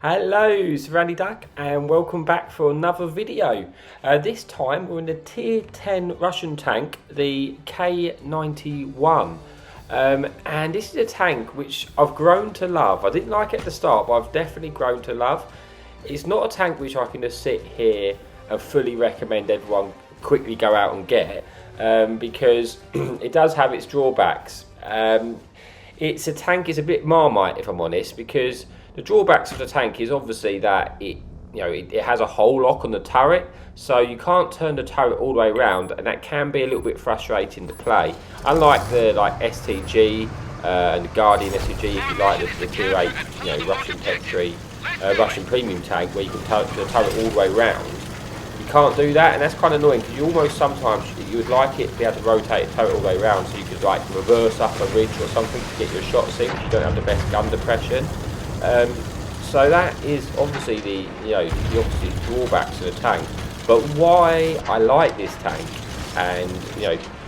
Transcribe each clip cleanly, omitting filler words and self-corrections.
Hello, it's Randy Duck and welcome back for another video. This time we're in the tier 10 Russian tank, the K-91. And this is a tank which I've grown to love. I didn't like it at the start, but I've definitely grown to love. It's not a tank which I can just sit here and fully recommend everyone quickly go out and get, because it does have its drawbacks. It's a tank, it's a bit Marmite if I'm honest, because the drawbacks of the tank is obviously that it has a hole lock on the turret, so you can't turn the turret all the way around, and that can be a little bit frustrating to play. Unlike the STG and the Guardian STG, if you like, the tier 8 Russian Petri, Russian premium tank, where you can turn the turret all the way around. You can't do that, and that's kind of annoying because you almost sometimes you would like it to be able to rotate the turret all the way around, so you could like reverse up a ridge or something to get your shots in. You don't have the best gun depression. So that is obviously the obvious drawbacks of the tank. But why I like this tank, and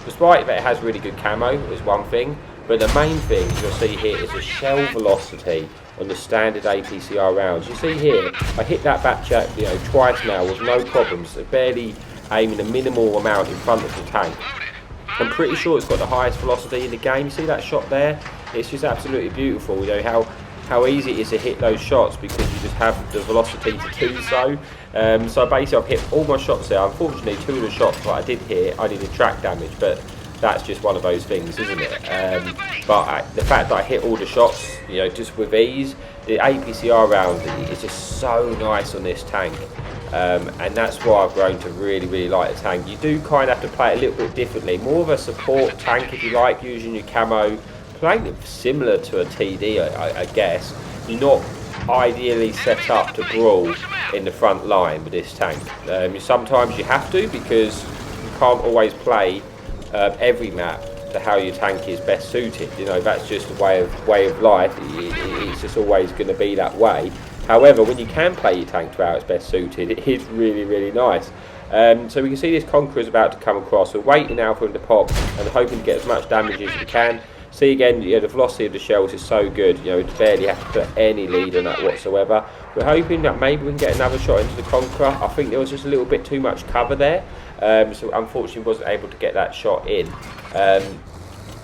despite that it has really good camo, is one thing. But the main thing you'll see here is the shell velocity on the standard APCR rounds. You see here, I hit that batch out twice now with no problems, barely aiming a minimal amount in front of the tank. I'm pretty sure it's got the highest velocity in the game. You see that shot there? It's just absolutely beautiful. How easy it is to hit those shots because you just have the velocity to do so. So basically I've hit all my shots there. Unfortunately, two of the shots that I did hit, I needed track damage, but that's just one of those things, isn't it? But the fact that I hit all the shots, just with ease, the APCR round is just so nice on this tank. And that's why I've grown to really like the tank. You do kind of have to play it a little bit differently. More of a support tank, if you like, using your camo. Playing it similar to a TD, I guess. You're not ideally set up to brawl in the front line with this tank. Sometimes you have to, because you can't always play every map to how your tank is best suited. That's just a way of life. It's just always going to be that way. However, when you can play your tank to how it's best suited, it is really nice. So we can see this Conqueror is about to come across. We're waiting now for him to pop and hoping to get as much damage as we can. See again, the velocity of the shells is so good, you barely have to put any lead on that whatsoever. We're hoping that maybe we can get another shot into the Conqueror. I think there was just a little bit too much cover there, so unfortunately wasn't able to get that shot in.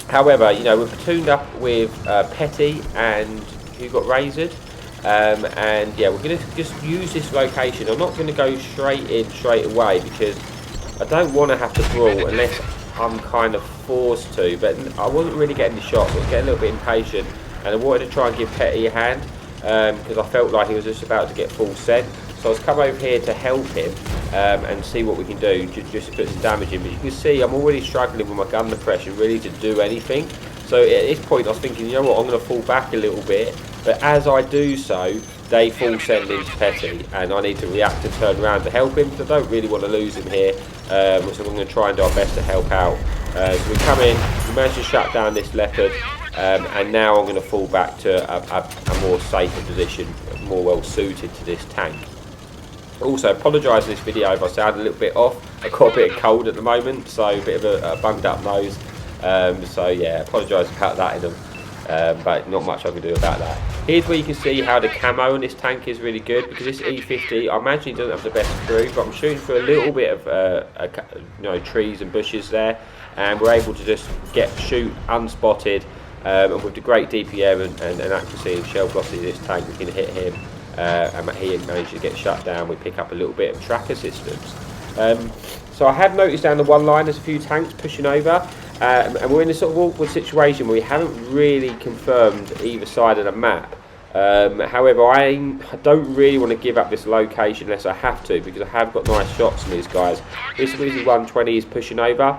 However, we're platooned up with Petty and who got razored. And yeah, we're going to just use this location. I'm not going to go straight in straight away because I don't want to have to brawl unless I'm kind of forced to, but I wasn't really getting the shots. I was getting a little bit impatient, and I wanted to try and give Petty a hand because I felt like he was just about to get full sent. So I was come over here to help him and see what we can do, just to put some damage in. But you can see I'm already struggling with my gun depression really to do anything. So at this point I was thinking, you know what, I'm going to fall back a little bit. But as I do so, they full send into Petty, and I need to react and turn around to help him, because I don't really want to lose him here. So I'm going to try and do our best to help out. So we come in, we manage to shut down this Leopard, and now I'm going to fall back to a more safer position, more well suited to this tank. Also, apologise in this video if I sound a little bit off. I've got a bit of cold at the moment, so a bit of a bunged up nose. So yeah, apologise about that in them. But not much I can do about that. Here's where you can see how the camo on this tank is really good, because this E50, I imagine he doesn't have the best crew, but I'm shooting for a little bit of trees and bushes there, and we're able to just shoot unspotted, and with the great DPM and accuracy and shell velocity of this tank, we can hit him, and he managed to get shut down. We pick up a little bit of track assistance. So I have noticed down the one line there's a few tanks pushing over. And we're in a sort of awkward situation where we haven't really confirmed either side of the map. However, I don't really want to give up this location unless I have to, because I have got nice shots on these guys. This Weezy 120 is pushing over.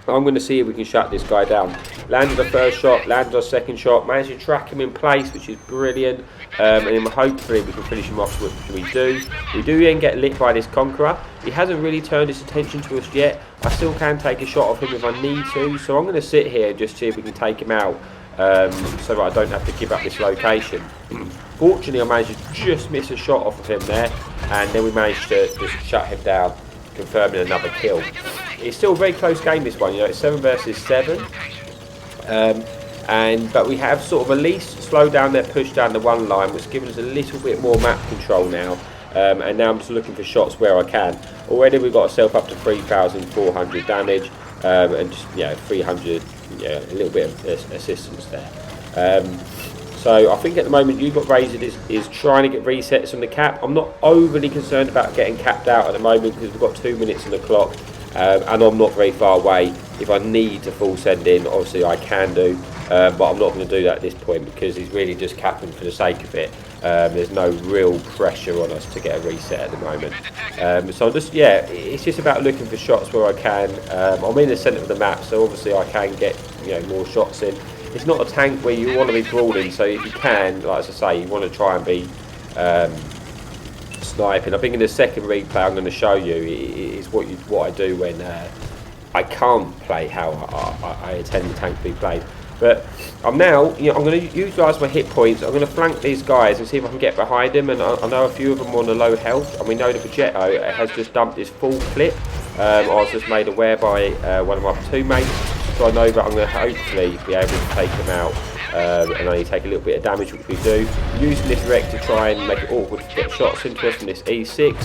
I'm going to see if we can shut this guy down. Landed the first shot, landed our second shot, managed to track him in place, which is brilliant. And then hopefully we can finish him off, which we do. We do then get lit by this Conqueror. He hasn't really turned his attention to us yet. I still can take a shot of him if I need to, so I'm going to sit here and just see if we can take him out, so that I don't have to give up this location. Fortunately, I managed to just miss a shot off of him there, and then we managed to just shut him down, confirming another kill. It's still a very close game, this one. It's 7 versus 7. But we have sort of at least slowed down their push down the one line, which is giving us a little bit more map control now. And now I'm just looking for shots where I can. Already we've got ourselves up to 3,400 damage, and just 300, a little bit of assistance there. So I think at the moment you've got Razor is trying to get resets on the cap. I'm not overly concerned about getting capped out at the moment because we've got 2 minutes on the clock, and I'm not very far away. If I need to full send in, obviously I can do, but I'm not going to do that at this point because he's really just capping for the sake of it. There's no real pressure on us to get a reset at the moment. So I'm just, it's just about looking for shots where I can. I'm in the centre of the map, so obviously I can get more shots in. It's not a tank where you want to be brawling, so if you can, like as I say, you want to try and be sniping. I think in the second replay I'm going to show you is what I do when I can't play how I intend the tank to be played. But I'm now, I'm going to utilise my hit points. I'm going to flank these guys and see if I can get behind them. And I know a few of them are on a low health, and we know the Progetto has just dumped his full clip. I was just made aware by one of my platoon mates. So I know that I'm going to hopefully be able to take him out and only take a little bit of damage, which we do. Using this wreck to try and make it awkward to get shots into us from this E6.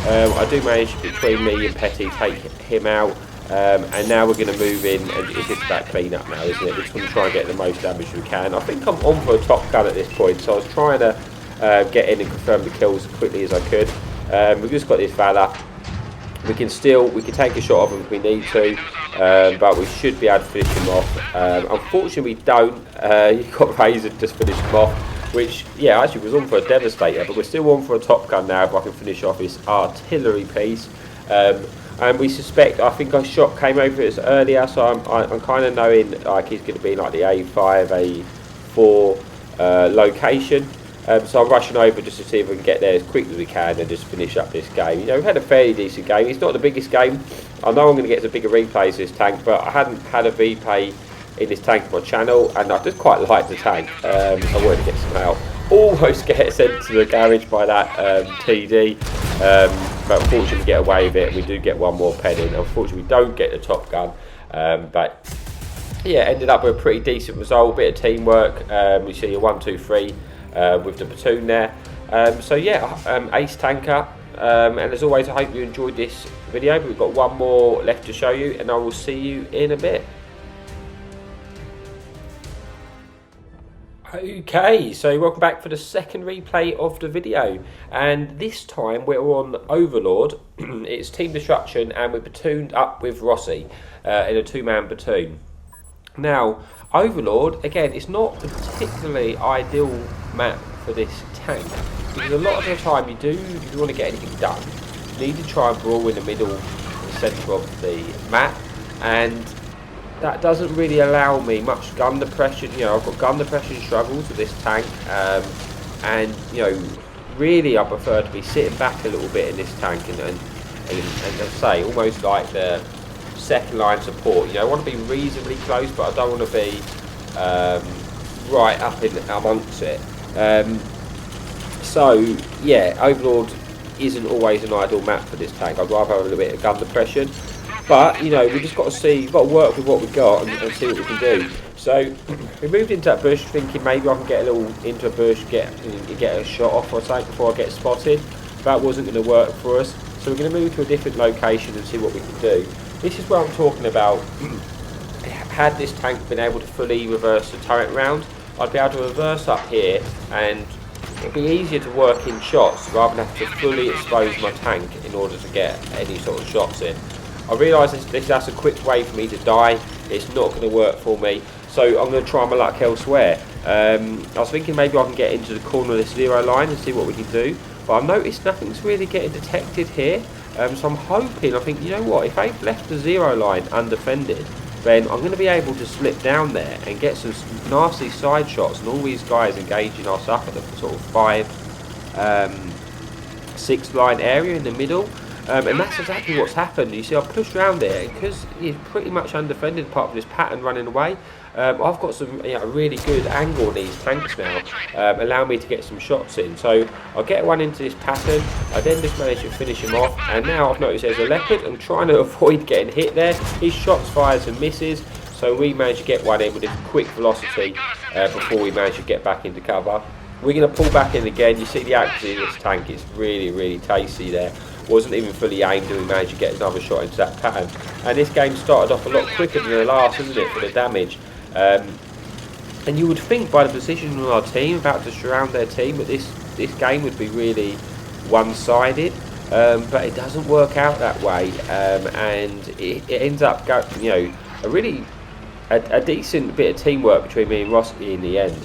I do manage between me and Petty take him out. And now we're going to move in, and it's just about clean up now, isn't it? We're just going to try and get the most damage we can. I think I'm on for a top gun at this point, so I was trying to get in and confirm the kills as quickly as I could. We've just got this Valor. We can take a shot of him if we need to, but we should be able to finish him off. Unfortunately, we don't. You've got Razor to just finish him off, which, actually was on for a Devastator, but we're still on for a top gun now if I can finish off this artillery piece. And we suspect, I think our shot came over as earlier, so I'm kind of knowing like he's going to be like the A5, A4 location. So I'm rushing over just to see if we can get there as quick as we can and just finish up this game. We've had a fairly decent game. It's not the biggest game. I know I'm going to get some bigger replays of this tank, but I hadn't had a replay in this tank on my channel, and I just quite like the tank. I wanted to get some out. Almost get sent to the garage by that TD. But unfortunately we get away with it, and we do get one more pen in. Unfortunately we don't get the top gun, but ended up with a pretty decent result, bit of teamwork. We see a 1-2-3 with the platoon there. Ace tanker, and as always I hope you enjoyed this video, but we've got one more left to show you, and I will see you in a bit. Okay, so welcome back for the second replay of the video, and this time we're on Overlord. It's Team Destruction, and we're platooned up with Rossi in a two-man platoon. Now, Overlord, again, it's not a particularly ideal map for this tank, because a lot of the time if you want to get anything done, you need to try and brawl in the middle, the centre of the map, and that doesn't really allow me much gun depression. I've got gun depression struggles with this tank, and really I prefer to be sitting back a little bit in this tank and as I say, almost like the second line support. I want to be reasonably close, but I don't want to be right up in amongst it. Overlord isn't always an ideal map for this tank. I'd rather have a little bit of gun depression. But, we just got to work with what we've got and see what we can do. So, we moved into that bush thinking maybe I can get a little into a bush, get a shot off or something before I get spotted. That wasn't going to work for us. So we're going to move to a different location and see what we can do. This is where I'm talking about. Had this tank been able to fully reverse the turret round, I'd be able to reverse up here, and it'd be easier to work in shots rather than have to fully expose my tank in order to get any sort of shots in. I realise that's a quick way for me to die. It's not going to work for me, so I'm going to try my luck elsewhere. I was thinking maybe I can get into the corner of this zero line and see what we can do, but I've noticed nothing's really getting detected here. So I'm hoping, I think, if they've left the zero line undefended, then I'm going to be able to slip down there and get some nasty side shots, and all these guys engaging us up at the sort of 5-6 line area in the middle. And that's exactly what's happened. You see, I've pushed around there because he's pretty much undefended apart from this pattern running away. I've got some really good angle on these tanks now, allowing me to get some shots in. So I'll get one into this pattern, I then just manage to finish him off, and now I've noticed there's a leopard. I'm trying to avoid getting hit there. His shots fires and misses, So we managed to get one in with a quick velocity before we managed to get back into cover. We're going to pull back in again. You see the accuracy of this tank, it's really tasty there. Wasn't even fully aimed, and we managed to get another shot into that pattern. And this game started off a lot quicker than the last, isn't it, for the damage? And you would think by the position of our team, about to surround their team, that this game would be really one-sided. But it doesn't work out that way, and it ends up going, a decent bit of teamwork between me and Rossi in the end.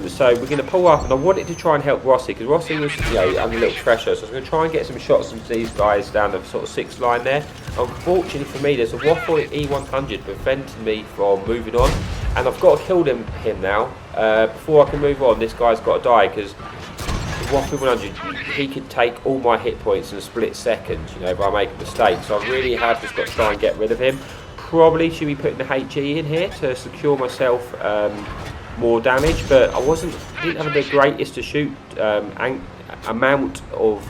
So we're going to pull up, and I wanted to try and help Rossi because Rossi was under a little pressure, so I was going to try and get some shots into these guys down the sort of 6th line there. Unfortunately for me, there's a Waffle E100 preventing me from moving on, and I've got to kill him now. Before I can move on, this guy's got to die, because Waffle 100, he could take all my hit points in a split second, if I make a mistake. So I really have just got to try and get rid of him. Probably should be putting the HE in here to secure myself more damage, but I didn't have the greatest to shoot amount of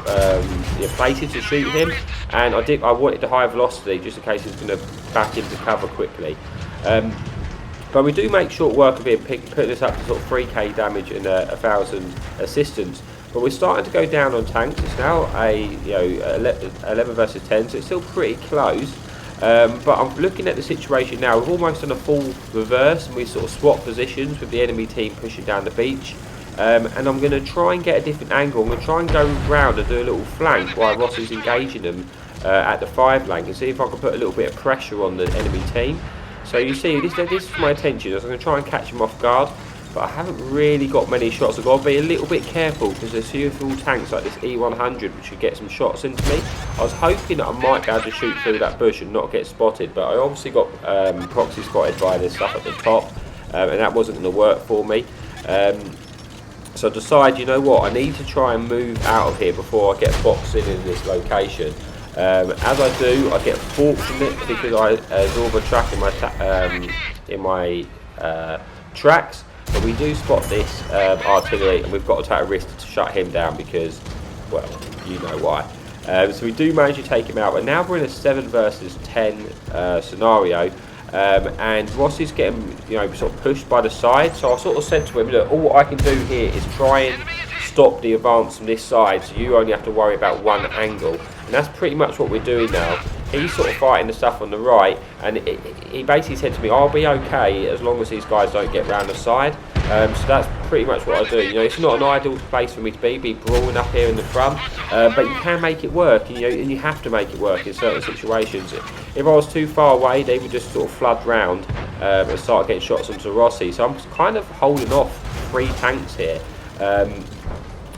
places to shoot him, and I wanted the high velocity just in case he's going to back into cover quickly. But we do make short work of him, putting this up to sort of 3k damage and 1000 assistance. But we're starting to go down on tanks. It's now a 11 versus 10, so it's still pretty close. But I'm looking at the situation now. We've almost done a full reverse, and we sort of swap positions with the enemy team pushing down the beach. And I'm going to try and get a different angle. I'm going to try and go round and do a little flank while Rossi's engaging them at the 5 lane, and see if I can put a little bit of pressure on the enemy team. So you see, this is my intention. I'm going to try and catch him off guard, but I haven't really got many shots. I've got to be a little bit careful because there's few tanks like this E100 which should get some shots into me. I was hoping that I might be able to shoot through that bush and not get spotted, but I obviously got proxy spotted by this stuff at the top, and that wasn't going to work for me. So I decided, you know what, I need to try and move out of here before I get boxed in this location. As I do, I get fortunate because I absorb a track in my tracks, but we do spot this artillery, and we've got to take a risk to shut him down because, well, you know why. So we do manage to take him out, and now we're in a 7 versus 10 scenario, and Ross is getting sort of pushed by the side. So I sort of said to him, look, all I can do here is try and stop the advance from this side, so you only have to worry about one angle. And that's pretty much what we're doing now. He's sort of fighting the stuff on the right, and he basically said to me, I'll be okay as long as these guys don't get round the side. So that's pretty much what I do. It's not an ideal place for me to be brawling up here in the front, but you can make it work, and you have to make it work in certain situations. If I was too far away, they would just sort of flood round and start getting shots onto Rossi. So I'm kind of holding off 3 tanks here.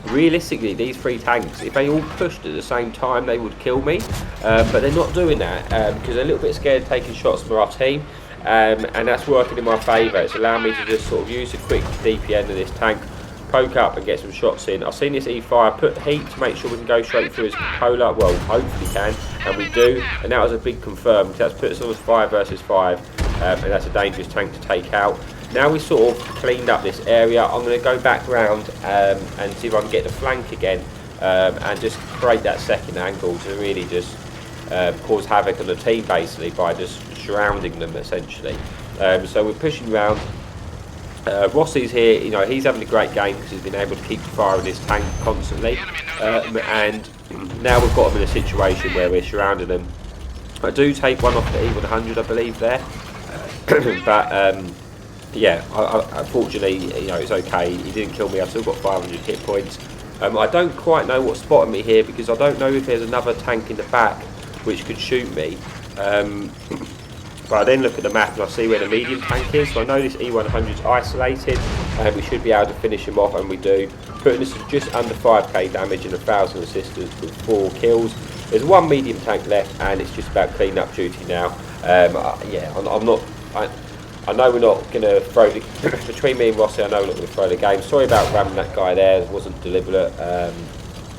Realistically, these 3 tanks, if they all pushed at the same time, they would kill me, but they're not doing that because they're a little bit scared of taking shots from our team, and that's working in my favour. It's allowing me to just sort of use a quick DPN of this tank, poke up and get some shots in. I've seen this E-Fire put heat to make sure we can go straight through his polar, well, hopefully can, and we do, and that was a big confirm because that's put us on as 5 versus 5, and that's a dangerous tank to take out. Now we sort of cleaned up this area, I'm going to go back round and see if I can get the flank again, and just create that second angle to really just cause havoc on the team basically by just surrounding them essentially. So we're pushing around. Rossi's here, he's having a great game because he's been able to keep firing his tank constantly, and now we've got him in a situation where we're surrounding him. I do take one off the E100 I believe there, but yeah, unfortunately, it's okay. He didn't kill me. I've still got 500 hit points. I don't quite know what's spotting me here because I don't know if there's another tank in the back which could shoot me. But I then look at the map and I see where the medium tank is. So I know this E100 is isolated, and we should be able to finish him off, and we do. Putting this to just under 5k damage and 1000 assistance with 4 kills. There's 1 medium tank left, and it's just about clean up duty now. Yeah, I know we're not going to throw the between me and Rossi. I know we're not going to throw the game. Sorry about ramming that guy there. It wasn't deliberate.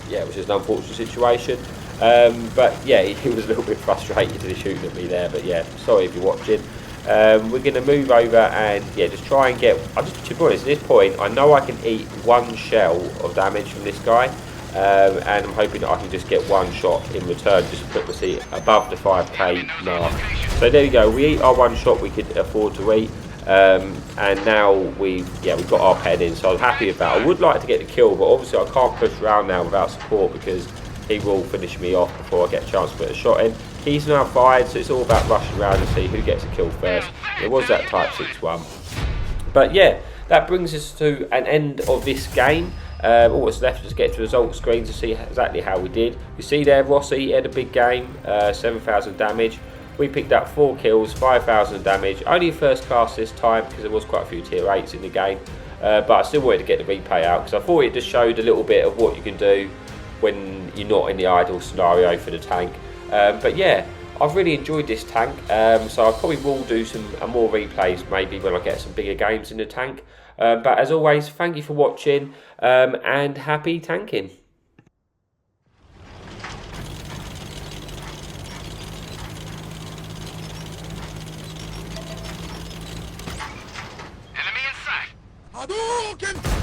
Yeah, it was just an unfortunate situation. But yeah, he was a little bit frustrated to shooting at me there. But yeah, sorry if you're watching. We're going to move over and yeah, just try and get. To be honest, at this point, I know I can eat 1 shell of damage from this guy, and I'm hoping that I can just get 1 shot in return, just to put the seat above the 5k mark. So there you go, we eat our one shot we could afford to eat. And now we've got our pen in, so I'm happy with that. I would like to get the kill, but obviously I can't push around now without support because he will finish me off before I get a chance to put a shot in. He's now fired, so it's all about rushing around and see who gets a kill first. It was that Type 6-1. But yeah, that brings us to an end of this game. All that's left is to get to the results screen to see exactly how we did. You see there, Rossi had a big game, 7,000 damage. We picked up 4 kills, 5,000 damage. Only first class this time because there was quite a few tier 8s in the game. But I still wanted to get the replay out because I thought it just showed a little bit of what you can do when you're not in the ideal scenario for the tank. But yeah, I've really enjoyed this tank. So I probably will do some more replays maybe when I get some bigger games in the tank. But as always, thank you for watching and happy tanking. Hadouken!